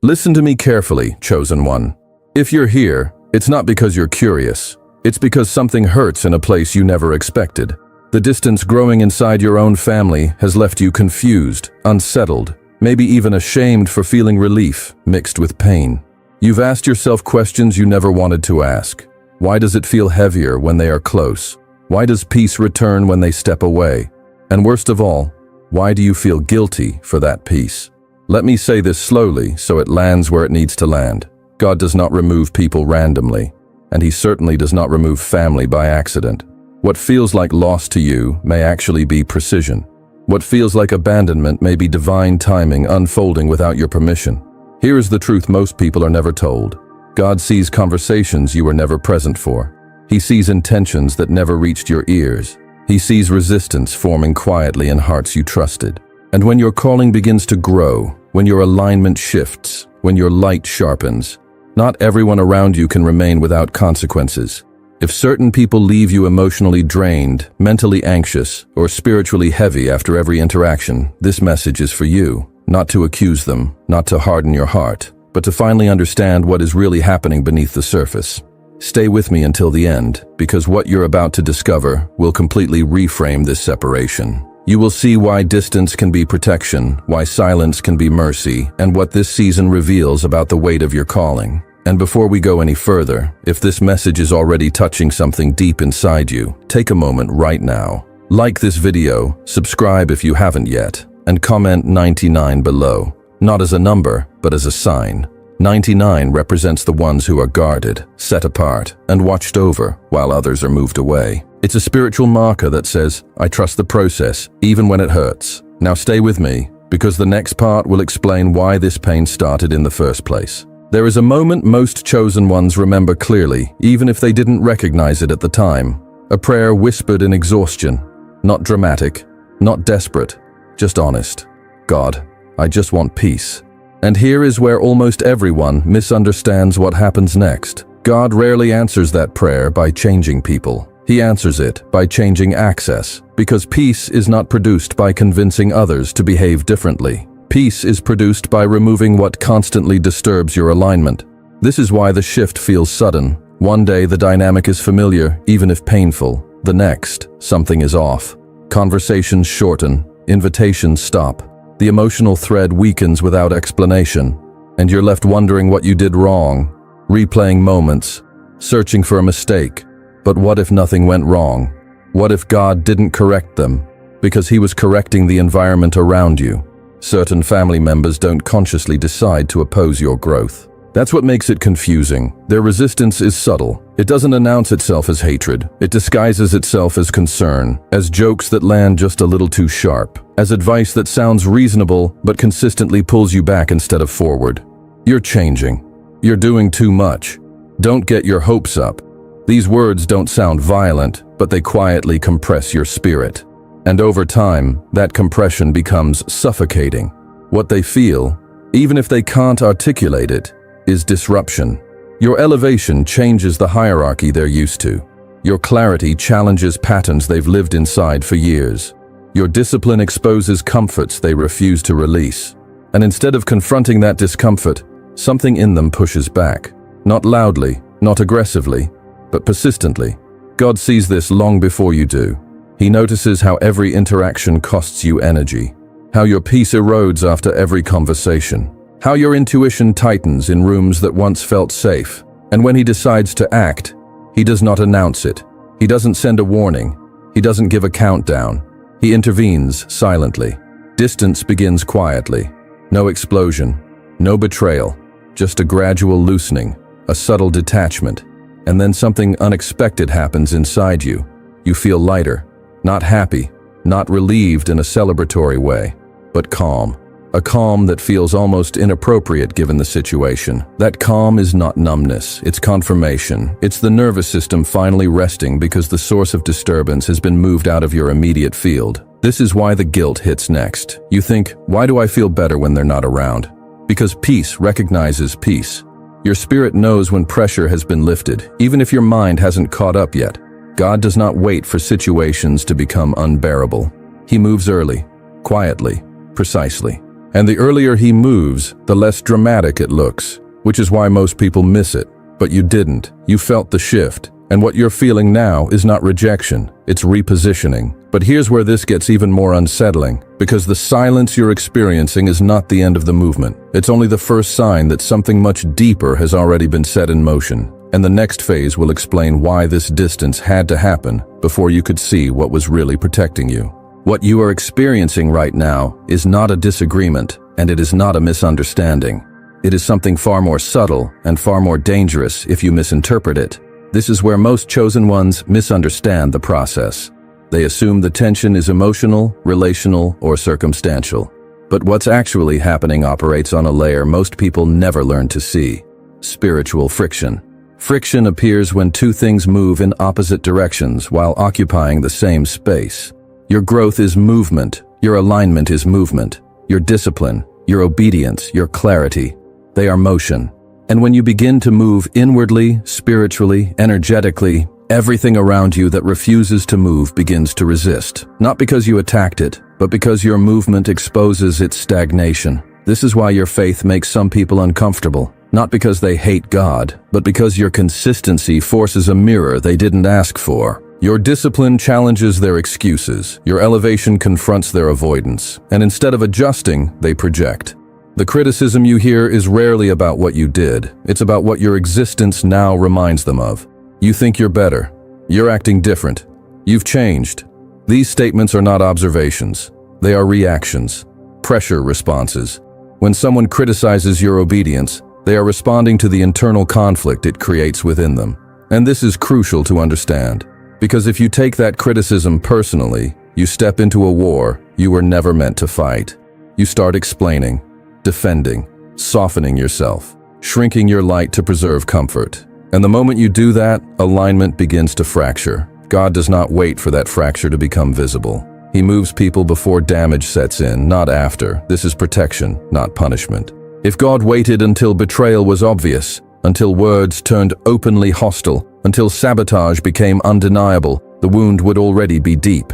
Listen to me carefully, chosen one. If you're here, it's not because you're curious. It's because something hurts in a place you never expected. The distance growing inside your own family has left you confused, unsettled, maybe even ashamed for feeling relief mixed with pain. You've asked yourself questions you never wanted to ask. Why does it feel heavier when they are close? Why does peace return when they step away? And worst of all, why do you feel guilty for that peace? Let me say this slowly so it lands where it needs to land. God does not remove people randomly, and He certainly does not remove family by accident. What feels like loss to you may actually be precision. What feels like abandonment may be divine timing unfolding without your permission. Here is the truth most people are never told. God sees conversations you were never present for. He sees intentions that never reached your ears. He sees resistance forming quietly in hearts you trusted. And when your calling begins to grow, when your alignment shifts, when your light sharpens, not everyone around you can remain without consequences. If certain people leave you emotionally drained, mentally anxious, or spiritually heavy after every interaction, this message is for you. Not to accuse them, not to harden your heart, but to finally understand what is really happening beneath the surface. Stay with me until the end, because what you're about to discover will completely reframe this separation. You will see why distance can be protection, why silence can be mercy, and what this season reveals about the weight of your calling. And before we go any further, if this message is already touching something deep inside you, take a moment right now. Like this video, subscribe if you haven't yet, and comment 99 below. Not as a number, but as a sign. 99 represents the ones who are guarded, set apart, and watched over while others are moved away. It's a spiritual marker that says, I trust the process, even when it hurts. Now stay with me, because the next part will explain why this pain started in the first place. There is a moment most chosen ones remember clearly, even if they didn't recognize it at the time. A prayer whispered in exhaustion, not dramatic, not desperate, just honest. God, I just want peace. And here is where almost everyone misunderstands what happens next. God rarely answers that prayer by changing people. He answers it by changing access, because peace is not produced by convincing others to behave differently. Peace is produced by removing what constantly disturbs your alignment. This is why the shift feels sudden. One day the dynamic is familiar, even if painful. The next, something is off. Conversations shorten, invitations stop. The emotional thread weakens without explanation, and you're left wondering what you did wrong, replaying moments, searching for a mistake. But what if nothing went wrong? What if God didn't correct them, because He was correcting the environment around you? Certain family members don't consciously decide to oppose your growth. That's what makes it confusing. Their resistance is subtle. It doesn't announce itself as hatred. It disguises itself as concern, as jokes that land just a little too sharp, as advice that sounds reasonable but consistently pulls you back instead of forward. You're changing. You're doing too much. Don't get your hopes up. These words don't sound violent, but they quietly compress your spirit. And over time, that compression becomes suffocating. What they feel, even if they can't articulate it, is disruption. Your elevation changes the hierarchy they're used to. Your clarity challenges patterns they've lived inside for years. Your discipline exposes comforts they refuse to release. And instead of confronting that discomfort, something in them pushes back. Not loudly, not aggressively, but persistently. God sees this long before you do. He notices how every interaction costs you energy, how your peace erodes after every conversation, how your intuition tightens in rooms that once felt safe. And when He decides to act, He does not announce it. He doesn't send a warning. He doesn't give a countdown. He intervenes silently. Distance begins quietly. No explosion, no betrayal, just a gradual loosening, a subtle detachment. And then something unexpected happens inside you. You feel lighter. Not happy, not relieved in a celebratory way, but calm. A calm that feels almost inappropriate given the situation. That calm is not numbness, it's confirmation. It's the nervous system finally resting because the source of disturbance has been moved out of your immediate field. This is why the guilt hits next. You think, why do I feel better when they're not around? Because peace recognizes peace. Your spirit knows when pressure has been lifted, even if your mind hasn't caught up yet. God does not wait for situations to become unbearable. He moves early, quietly, precisely. And the earlier he moves, the less dramatic it looks, which is why most people miss it. But you didn't. You felt the shift. And what you're feeling now is not rejection, it's repositioning. But here's where this gets even more unsettling, because the silence you're experiencing is not the end of the movement. It's only the first sign that something much deeper has already been set in motion. And the next phase will explain why this distance had to happen before you could see what was really protecting you. What you are experiencing right now is not a disagreement, and it is not a misunderstanding. It is something far more subtle and far more dangerous if you misinterpret it. This is where most chosen ones misunderstand the process. They assume the tension is emotional, relational, or circumstantial. But what's actually happening operates on a layer most people never learn to see: spiritual friction. Friction appears when two things move in opposite directions while occupying the same space. Your growth is movement, your alignment is movement, your discipline, your obedience, your clarity, they are motion. And when you begin to move inwardly, spiritually, energetically, everything around you that refuses to move begins to resist. Not because you attacked it, but because your movement exposes its stagnation. This is why your faith makes some people uncomfortable. Not because they hate God, but because your consistency forces a mirror they didn't ask for. Your discipline challenges their excuses. Your elevation confronts their avoidance. And instead of adjusting, they project. The criticism you hear is rarely about what you did. It's about what your existence now reminds them of. You think you're better. You're acting different. You've changed. These statements are not observations. They are reactions, pressure responses. When someone criticizes your obedience, they are responding to the internal conflict it creates within them. And this is crucial to understand, because if you take that criticism personally, you step into a war you were never meant to fight. You start explaining, defending, softening yourself, shrinking your light to preserve comfort. And the moment you do that, alignment begins to fracture. God does not wait for that fracture to become visible. He moves people before damage sets in, not after. This is protection, not punishment. If God waited until betrayal was obvious, until words turned openly hostile, until sabotage became undeniable, the wound would already be deep.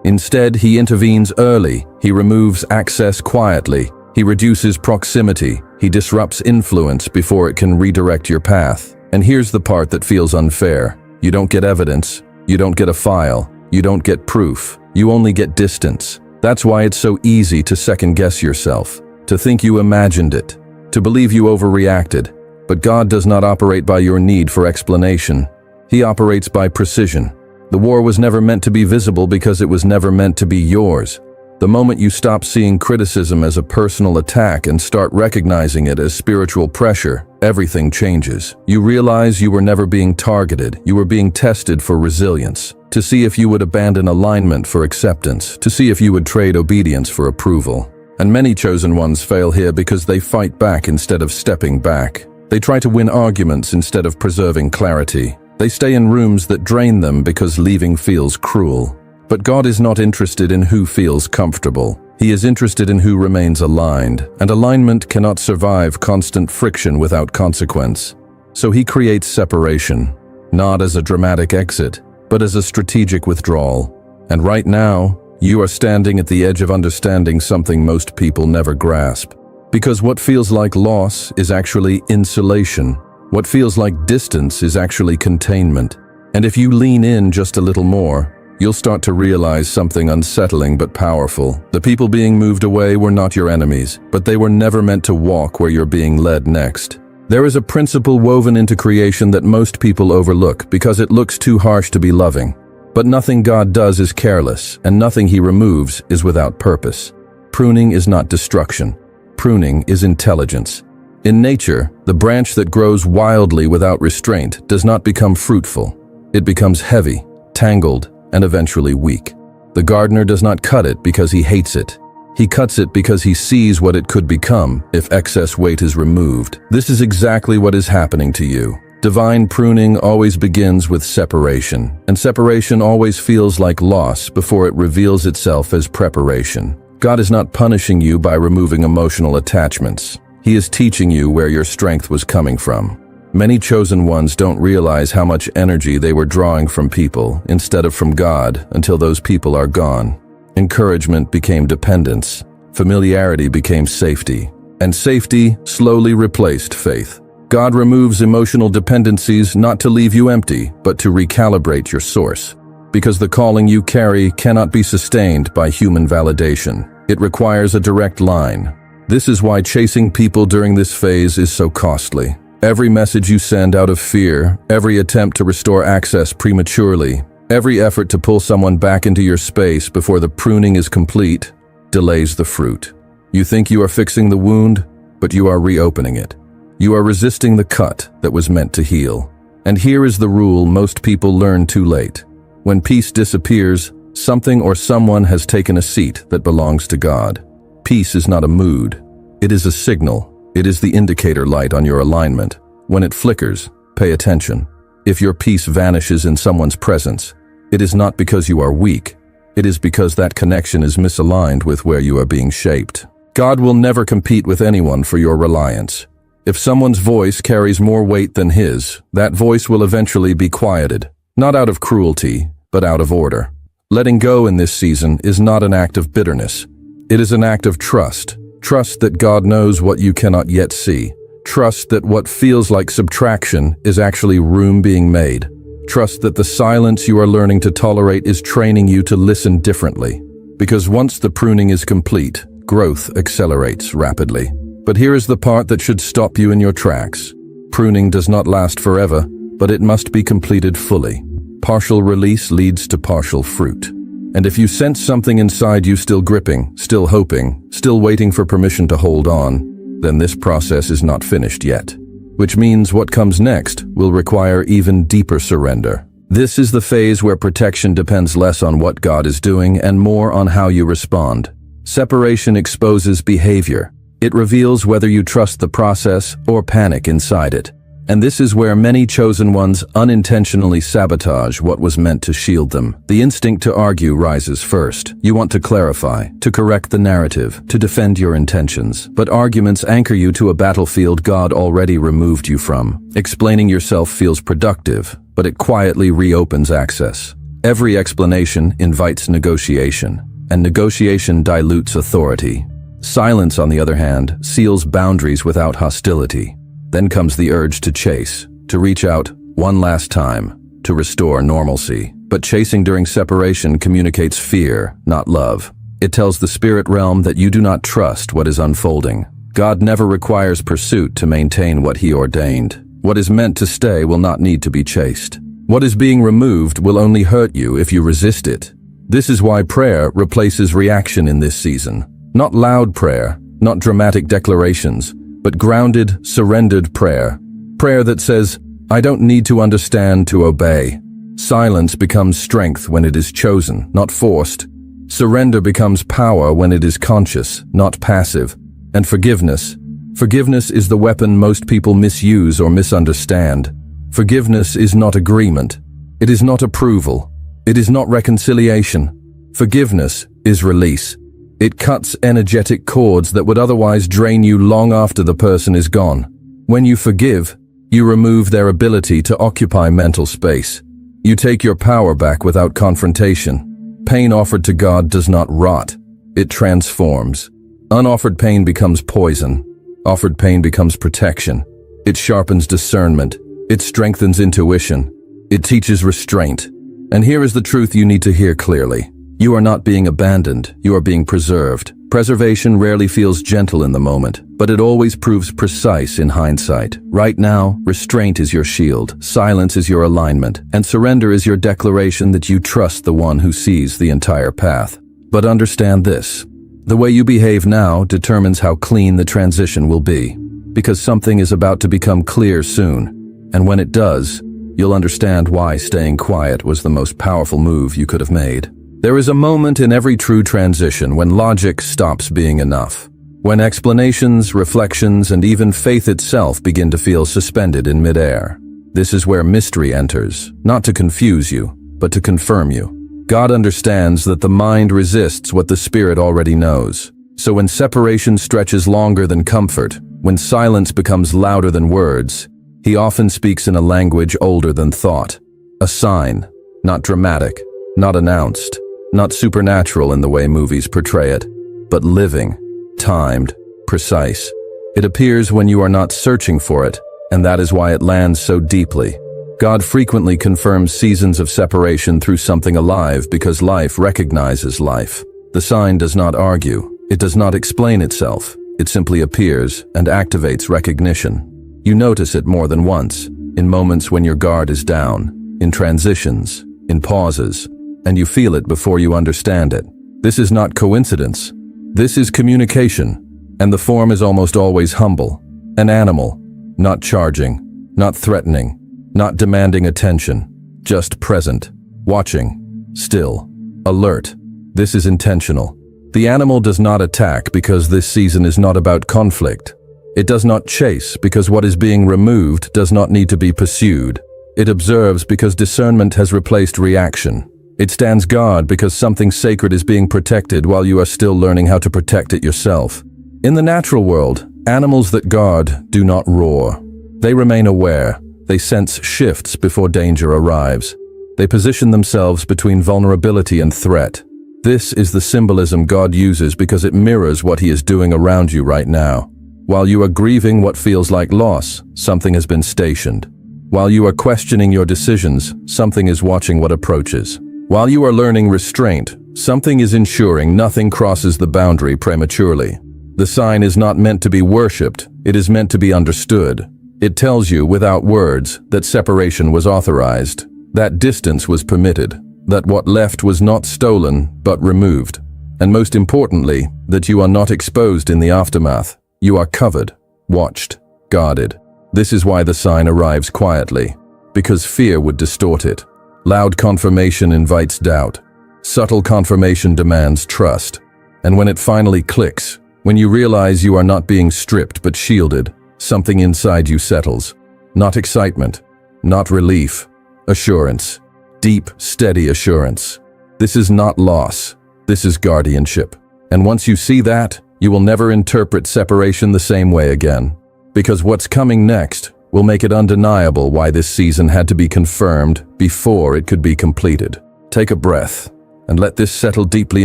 Instead, he intervenes early. He removes access quietly. He reduces proximity. He disrupts influence before it can redirect your path. And here's the part that feels unfair. You don't get evidence. You don't get a file. You don't get proof. You only get distance. That's why it's so easy to second-guess yourself, to think you imagined it, to believe you overreacted. But God does not operate by your need for explanation. He operates by precision. The war was never meant to be visible because it was never meant to be yours. The moment you stop seeing criticism as a personal attack and start recognizing it as spiritual pressure, everything changes. You realize you were never being targeted. You were being tested for resilience, to see if you would abandon alignment for acceptance, to see if you would trade obedience for approval. And many chosen ones fail here because they fight back instead of stepping back. They try to win arguments instead of preserving clarity. They stay in rooms that drain them because leaving feels cruel. But God is not interested in who feels comfortable. He is interested in who remains aligned, and alignment cannot survive constant friction without consequence. So he creates separation, not as a dramatic exit, but as a strategic withdrawal. And right now, you are standing at the edge of understanding something most people never grasp. Because what feels like loss is actually insulation. What feels like distance is actually containment. And if you lean in just a little more, you'll start to realize something unsettling but powerful. The people being moved away were not your enemies, but they were never meant to walk where you're being led next. There is a principle woven into creation that most people overlook because it looks too harsh to be loving. But nothing God does is careless, and nothing he removes is without purpose. Pruning is not destruction. Pruning is intelligence. In nature, the branch that grows wildly without restraint does not become fruitful. It becomes heavy, tangled, and eventually weak. The gardener does not cut it because he hates it. He cuts it because he sees what it could become if excess weight is removed. This is exactly what is happening to you. Divine pruning always begins with separation, and separation always feels like loss before it reveals itself as preparation. God is not punishing you by removing emotional attachments. He is teaching you where your strength was coming from. Many chosen ones don't realize how much energy they were drawing from people instead of from God until those people are gone. Encouragement became dependence. Familiarity became safety, and safety slowly replaced faith. God removes emotional dependencies not to leave you empty, but to recalibrate your source. Because the calling you carry cannot be sustained by human validation. It requires a direct line. This is why chasing people during this phase is so costly. Every message you send out of fear, every attempt to restore access prematurely, every effort to pull someone back into your space before the pruning is complete, delays the fruit. You think you are fixing the wound, but you are reopening it. You are resisting the cut that was meant to heal. And here is the rule most people learn too late. When peace disappears, something or someone has taken a seat that belongs to God. Peace is not a mood. It is a signal. It is the indicator light on your alignment. When it flickers, pay attention. If your peace vanishes in someone's presence, it is not because you are weak. It is because that connection is misaligned with where you are being shaped. God will never compete with anyone for your reliance. If someone's voice carries more weight than his, that voice will eventually be quieted, not out of cruelty, but out of order. Letting go in this season is not an act of bitterness. It is an act of trust. Trust that God knows what you cannot yet see. Trust that what feels like subtraction is actually room being made. Trust that the silence you are learning to tolerate is training you to listen differently. Because once the pruning is complete, growth accelerates rapidly. But here is the part that should stop you in your tracks. Pruning does not last forever, but it must be completed fully. Partial release leads to partial fruit. And if you sense something inside you still gripping, still hoping, still waiting for permission to hold on, then this process is not finished yet. Which means what comes next will require even deeper surrender. This is the phase where protection depends less on what God is doing and more on how you respond. Separation exposes behavior. It reveals whether you trust the process or panic inside it. And this is where many chosen ones unintentionally sabotage what was meant to shield them. The instinct to argue rises first. You want to clarify, to correct the narrative, to defend your intentions. But arguments anchor you to a battlefield God already removed you from. Explaining yourself feels productive, but it quietly reopens access. Every explanation invites negotiation, and negotiation dilutes authority. Silence, on the other hand, seals boundaries without hostility. Then comes the urge to chase, to reach out one last time, to restore normalcy. But chasing during separation communicates fear, not love. It tells the spirit realm that you do not trust what is unfolding. God never requires pursuit to maintain what he ordained. What is meant to stay will not need to be chased. What is being removed will only hurt you if you resist it. This is why prayer replaces reaction in this season. Not loud prayer, not dramatic declarations, but grounded, surrendered prayer. Prayer that says, I don't need to understand to obey. Silence becomes strength when it is chosen, not forced. Surrender becomes power when it is conscious, not passive. And forgiveness. Forgiveness is the weapon most people misuse or misunderstand. Forgiveness is not agreement. It is not approval. It is not reconciliation. Forgiveness is release. It cuts energetic cords that would otherwise drain you long after the person is gone. When you forgive, you remove their ability to occupy mental space. You take your power back without confrontation. Pain offered to God does not rot. It transforms. Unoffered pain becomes poison. Offered pain becomes protection. It sharpens discernment. It strengthens intuition. It teaches restraint. And here is the truth you need to hear clearly. You are not being abandoned, you are being preserved. Preservation rarely feels gentle in the moment, but it always proves precise in hindsight. Right now, restraint is your shield, silence is your alignment, and surrender is your declaration that you trust the one who sees the entire path. But understand this. The way you behave now determines how clean the transition will be, because something is about to become clear soon. And when it does, you'll understand why staying quiet was the most powerful move you could have made. There is a moment in every true transition when logic stops being enough. When explanations, reflections, and even faith itself begin to feel suspended in midair. This is where mystery enters, not to confuse you, but to confirm you. God understands that the mind resists what the spirit already knows. So when separation stretches longer than comfort, when silence becomes louder than words, he often speaks in a language older than thought. A sign, not dramatic, not announced. Not supernatural in the way movies portray it. but living, timed, precise. It appears when you are not searching for it, and that is why it lands so deeply. God frequently confirms seasons of separation through something alive because life recognizes life. The sign does not argue. It does not explain itself. It simply appears and activates recognition. You notice it more than once, in moments when your guard is down, in transitions, in pauses, and you feel it before you understand it. This is not coincidence. This is communication, and the form is almost always humble. An animal, not charging, not threatening, not demanding attention, just present, watching, still, alert. This is intentional. The animal does not attack because this season is not about conflict. It does not chase because what is being removed does not need to be pursued. It observes because discernment has replaced reaction. It stands guard because something sacred is being protected while you are still learning how to protect it yourself. In the natural world, animals that guard do not roar. They remain aware. They sense shifts before danger arrives. They position themselves between vulnerability and threat. This is the symbolism God uses because it mirrors what He is doing around you right now. While you are grieving what feels like loss, something has been stationed. While you are questioning your decisions, something is watching what approaches. While you are learning restraint, something is ensuring nothing crosses the boundary prematurely. The sign is not meant to be worshipped, it is meant to be understood. It tells you, without words, that separation was authorized, that distance was permitted, that what left was not stolen, but removed. And most importantly, that you are not exposed in the aftermath. You are covered, watched, guarded. This is why the sign arrives quietly, because fear would distort it. Loud confirmation invites doubt. Subtle confirmation demands trust. And when it finally clicks, when you realize you are not being stripped but shielded, something inside you settles. Not excitement, not relief, assurance. Deep, steady assurance. This is not loss. This is guardianship. And once you see that, you will never interpret separation the same way again. Because what's coming next will make it undeniable why this season had to be confirmed before it could be completed. Take a breath and let this settle deeply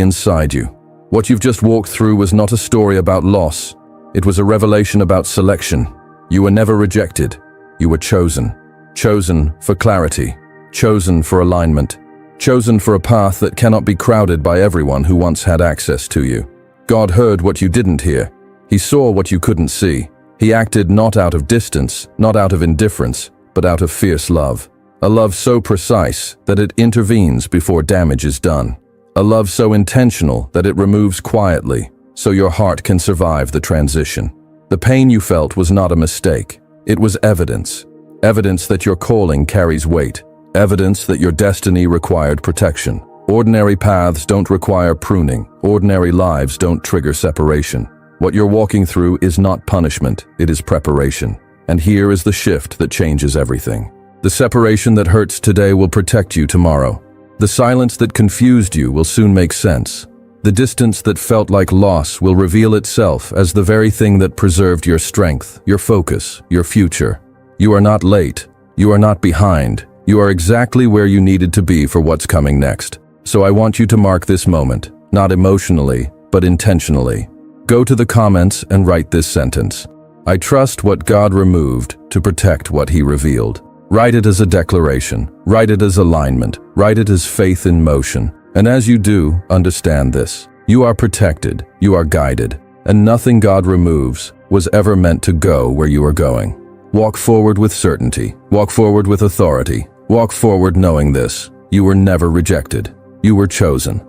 inside you. What you've just walked through was not a story about loss. It was a revelation about selection. You were never rejected. You were chosen. Chosen for clarity. Chosen for alignment. Chosen for a path that cannot be crowded by everyone who once had access to you. God heard what you didn't hear. He saw what you couldn't see. He acted not out of distance, not out of indifference, but out of fierce love. A love so precise that it intervenes before damage is done. A love so intentional that it removes quietly, so your heart can survive the transition. The pain you felt was not a mistake. It was evidence. Evidence that your calling carries weight. Evidence that your destiny required protection. Ordinary paths don't require pruning. Ordinary lives don't trigger separation. What you're walking through is not punishment, it is preparation. And here is the shift that changes everything. The separation that hurts today will protect you tomorrow. The silence that confused you will soon make sense. The distance that felt like loss will reveal itself as the very thing that preserved your strength, your focus, your future. You are not late. You are not behind. You are exactly where you needed to be for what's coming next. So I want you to mark this moment, not emotionally, but intentionally. Go to the comments and write this sentence. I trust what God removed to protect what He revealed. Write it as a declaration. Write it as alignment. Write it as faith in motion. And as you do, understand this. You are protected. You are guided. And nothing God removes was ever meant to go where you are going. Walk forward with certainty. Walk forward with authority. Walk forward knowing this. You were never rejected. You were chosen.